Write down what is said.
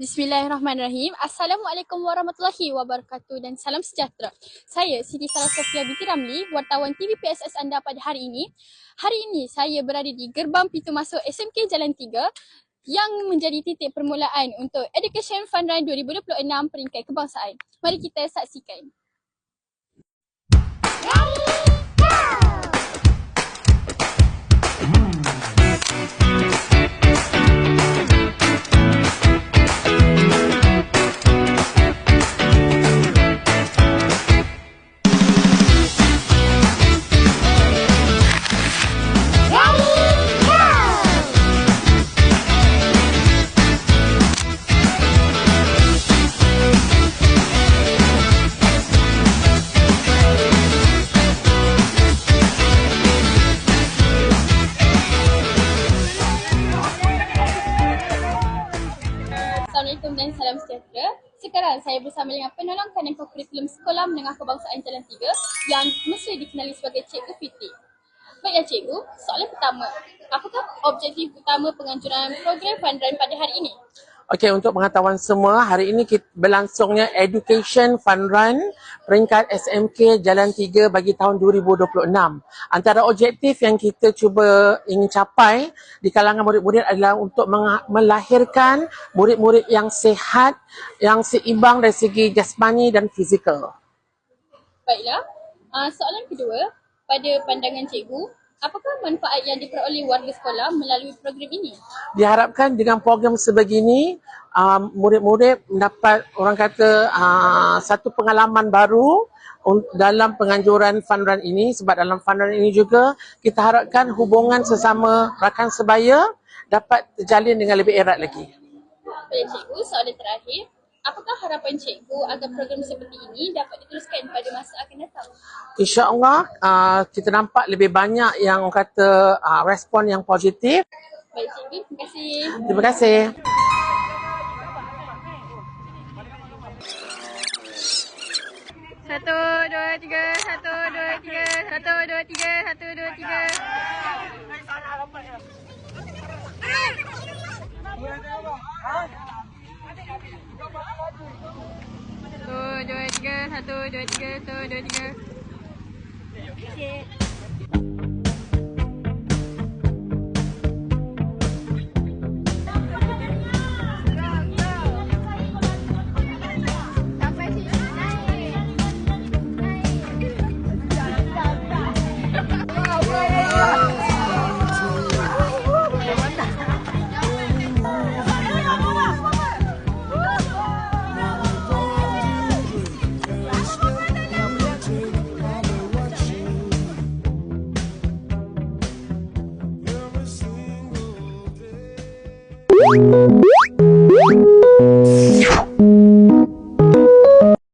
Bismillahirrahmanirrahim. Assalamualaikum warahmatullahi wabarakatuh dan salam sejahtera. Saya Siti Sarah Sofia binti Ramli, wartawan TVPSS anda pada hari ini. Hari ini saya berada di gerbang pintu masuk SMK Jalan 3 yang menjadi titik permulaan untuk Education Fun Run 2026 peringkat kebangsaan. Mari kita saksikan. Assalamualaikum dan salam sejahtera. Sekarang saya bersama dengan penolong kanan kurikulum Sekolah Menengah Kebangsaan Jalan 3 yang mesti dikenali sebagai Cikgu Fiti. Baiklah Cikgu, soalan pertama. Apakah objektif utama penganjuran program Fun Run pada hari ini? Okey, untuk pengetahuan semua, hari ini kita berlangsungnya Education Fun Run peringkat SMK Jalan 3 bagi tahun 2026. Antara objektif yang kita cuba ingin capai di kalangan murid-murid adalah untuk melahirkan murid-murid yang sihat, yang seimbang dari segi jasmani dan fizikal. Baiklah, soalan kedua. Pada pandangan Cikgu, apakah manfaat yang diperoleh warga sekolah melalui program ini? Diharapkan dengan program sebegini, murid-murid mendapat orang kata satu pengalaman baru dalam penganjuran Fun Run ini, sebab dalam Fun Run ini juga kita harapkan hubungan sesama rakan sebaya dapat terjalin dengan lebih erat lagi. Baik Cikgu, soalan terakhir. Apakah harapan Cikgu agar program seperti ini dapat diteruskan pada masa akan datang? InsyaAllah kita nampak lebih banyak yang kata respon yang positif. Baik Cikgu, terima kasih. Terima kasih. Satu, dua, tiga, satu, dua, tiga, satu, dua, tiga, satu, dua, tiga. Satu, dua, tiga, satu, dua, tiga, satu, dua, tiga. Every single day.